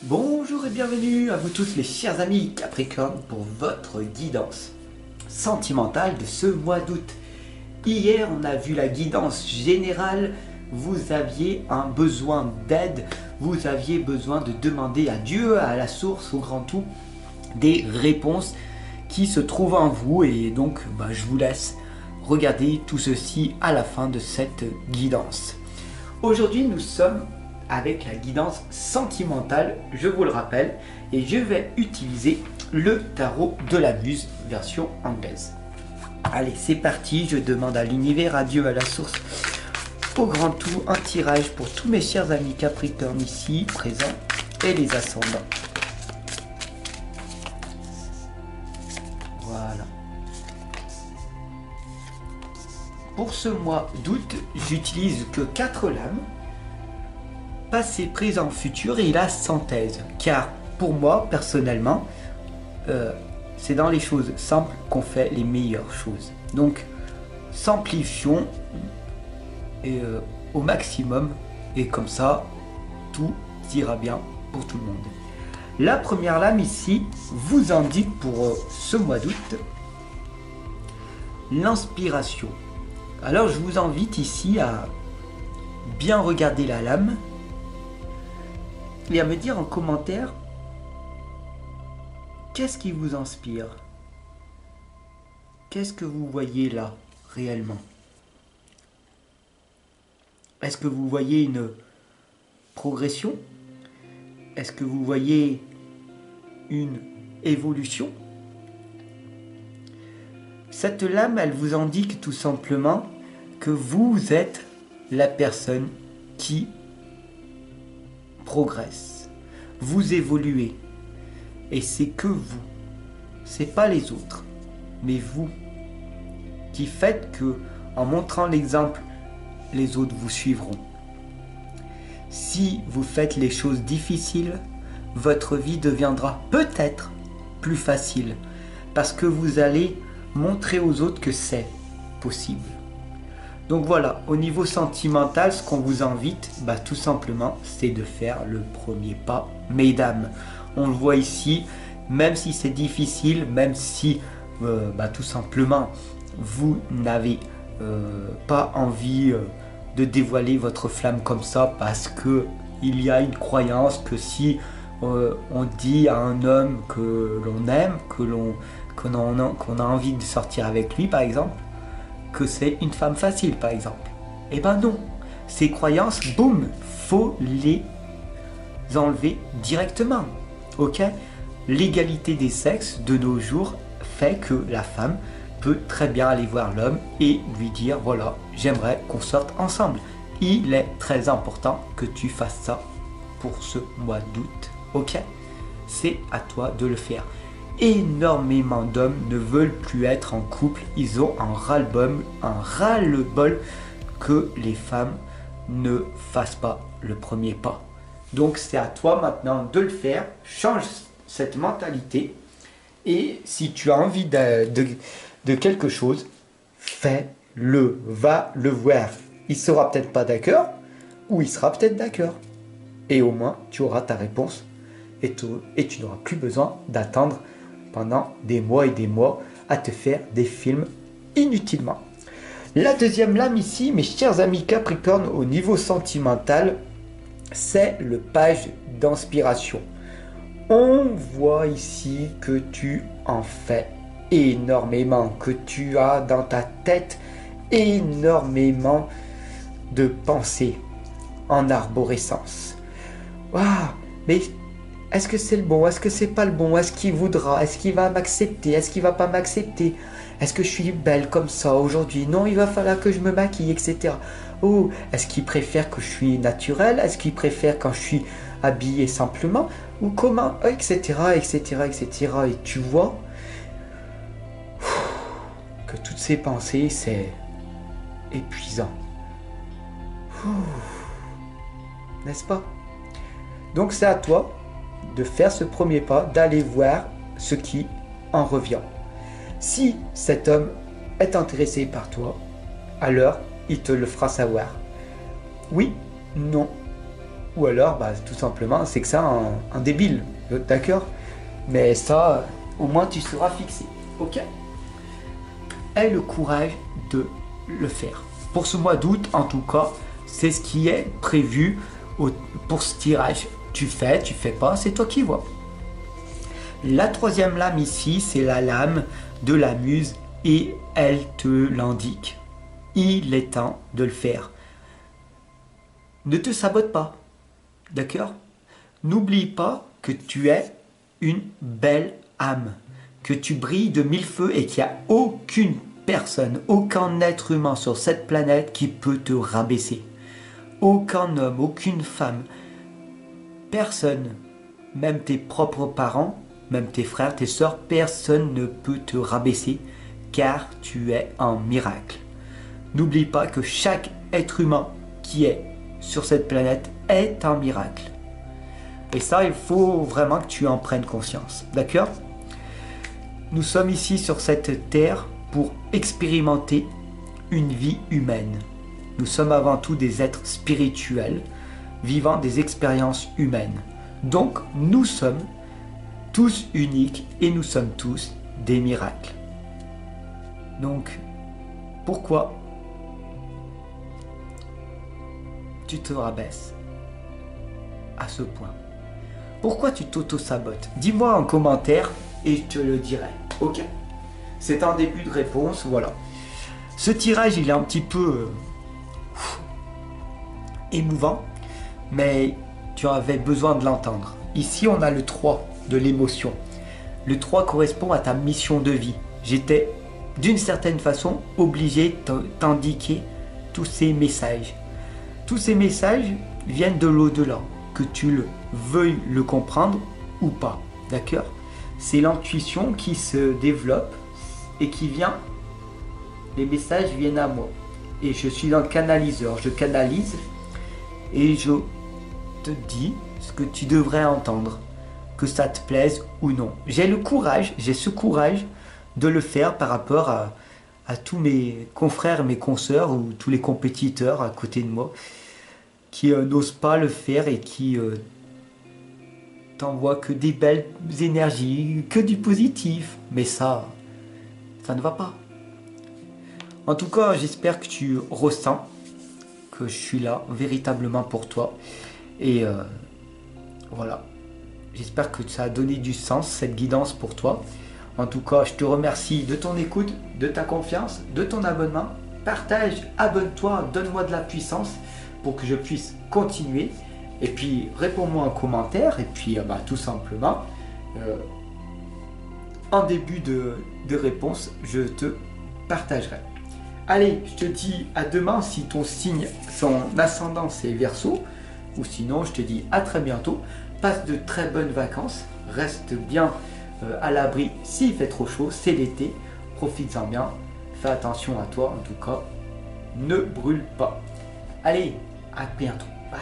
Bonjour et bienvenue à vous tous mes chers amis Capricorne pour votre guidance sentimentale de ce mois d'août. Hier on a vu la guidance générale, vous aviez un besoin d'aide, vous aviez besoin de demander à Dieu, à la source, au grand tout, des réponses qui se trouvent en vous et donc je vous laisse regarder tout ceci à la fin de cette guidance. Aujourd'hui nous sommes avec la guidance sentimentale, je vous le rappelle, et je vais utiliser le tarot de la muse version anglaise. Allez, c'est parti, je demande à l'univers, à Dieu, à la source, au grand tout, un tirage pour tous mes chers amis Capricorne ici, présents, et les ascendants. Voilà. Pour ce mois d'août, j'utilise que 4 lames. Passé, présent, futur et la synthèse. Car pour moi, personnellement, c'est dans les choses simples qu'on fait les meilleures choses. Donc, simplifions au maximum et comme ça, tout ira bien pour tout le monde. La première lame ici vous indique pour ce mois d'août l'inspiration. Alors, je vous invite ici à bien regarder la lame et à me dire en commentaire qu'est-ce qui vous inspire, qu'est-ce que vous voyez là réellement. Est-ce que vous voyez une progression? Est-ce que vous voyez une évolution? Cette lame, elle vous indique tout simplement que vous êtes la personne qui progresse, vous évoluez, et c'est que vous, c'est pas les autres, mais vous qui faites que, en montrant l'exemple, les autres vous suivront. Si vous faites les choses difficiles, votre vie deviendra peut-être plus facile, parce que vous allez montrer aux autres que c'est possible. Donc voilà, au niveau sentimental, ce qu'on vous invite, tout simplement, c'est de faire le premier pas, mesdames. On le voit ici, même si c'est difficile, même si tout simplement, vous n'avez pas envie de dévoiler votre flamme comme ça, parce que il y a une croyance que si on dit à un homme que l'on aime, qu'on a envie de sortir avec lui, par exemple, que c'est une femme facile, par exemple. Eh ben non, ces croyances, boum, faut les enlever directement, ok? L'égalité des sexes de nos jours fait que la femme peut très bien aller voir l'homme et lui dire, voilà, j'aimerais qu'on sorte ensemble. Il est très important que tu fasses ça pour ce mois d'août, ok? C'est à toi de le faire. Énormément d'hommes ne veulent plus être en couple, ils ont un ras-le-bol que les femmes ne fassent pas le premier pas. Donc c'est à toi maintenant de le faire, change cette mentalité et si tu as envie de quelque chose, fais-le, va le voir. Il sera peut-être pas d'accord ou il sera peut-être d'accord. Et au moins tu auras ta réponse et tu n'auras plus besoin d'attendre pendant des mois et des mois à te faire des films inutilement. La deuxième lame ici, mes chers amis Capricorne, au niveau sentimental, c'est le page d'inspiration. On voit ici que tu en fais énormément, que tu as dans ta tête énormément de pensées en arborescence. Waouh, mais est-ce que c'est le bon? Est-ce que c'est pas le bon? Est-ce qu'il voudra? Est-ce qu'il va m'accepter? Est-ce qu'il va pas m'accepter? Est-ce que je suis belle comme ça aujourd'hui? Non, il va falloir que je me maquille, etc. Oh, est-ce qu'il préfère que je suis naturelle? Est-ce qu'il préfère quand je suis habillée simplement? Ou comment? Etc, etc, etc. Et tu vois que toutes ces pensées, c'est épuisant. N'est-ce pas? Donc c'est à toi de faire ce premier pas, d'aller voir ce qui en revient. Si cet homme est intéressé par toi, alors il te le fera savoir. Oui, non, Ou alors, bah, tout simplement, c'est que c'est un débile, d'accord? Mais ça, au moins tu seras fixé, ok? Aie le courage de le faire. Pour ce mois d'août, en tout cas, c'est ce qui est prévu pour ce tirage. Tu fais pas, c'est toi qui vois. La troisième lame ici, c'est la lame de la muse et elle te l'indique. Il est temps de le faire. Ne te sabote pas, d'accord? N'oublie pas que tu es une belle âme, que tu brilles de mille feux et qu'il n'y a aucune personne, aucun être humain sur cette planète qui peut te rabaisser. Aucun homme, aucune femme, personne, même tes propres parents, même tes frères, tes sœurs, personne ne peut te rabaisser car tu es un miracle. N'oublie pas que chaque être humain qui est sur cette planète est un miracle. Et ça, il faut vraiment que tu en prennes conscience. D'accord? Nous sommes ici sur cette terre pour expérimenter une vie humaine. Nous sommes avant tout des êtres spirituels, vivant des expériences humaines. Donc, nous sommes tous uniques et nous sommes tous des miracles. Donc, pourquoi tu te rabaisses à ce point? Pourquoi tu t'auto-sabotes? Dis-moi en commentaire et je te le dirai. Ok? C'est un début de réponse, voilà. Ce tirage, il est un petit peu émouvant, mais tu avais besoin de l'entendre. Ici, on a le 3 de l'émotion. Le 3 correspond à ta mission de vie. J'étais, d'une certaine façon, obligé de t'indiquer tous ces messages. Tous ces messages viennent de l'au-delà, que tu le veuilles le comprendre ou pas, d'accord? C'est l'intuition qui se développe et qui vient, les messages viennent à moi. Et je suis un canaliseur, je canalise et je te dis ce que tu devrais entendre, que ça te plaise ou non. J'ai ce courage de le faire par rapport à tous mes confrères, mes consoeurs ou tous les compétiteurs à côté de moi qui n'osent pas le faire et qui t'envoient que des belles énergies, que du positif. Mais ça ne va pas. En tout cas, j'espère que tu ressens que je suis là véritablement pour toi. Et voilà. J'espère que ça a donné du sens, cette guidance pour toi. En tout cas, je te remercie de ton écoute, de ta confiance, de ton abonnement. Partage, abonne-toi, donne-moi de la puissance pour que je puisse continuer. Et puis, réponds-moi en commentaire. Et puis, tout simplement, en début de réponse, je te partagerai. Allez, je te dis à demain si ton signe, son ascendant c'est Verseau. Ou sinon, je te dis à très bientôt. Passe de très bonnes vacances. Reste bien à l'abri s'il fait trop chaud. C'est l'été. Profites-en bien. Fais attention à toi en tout cas. Ne brûle pas. Allez, à bientôt. Bye.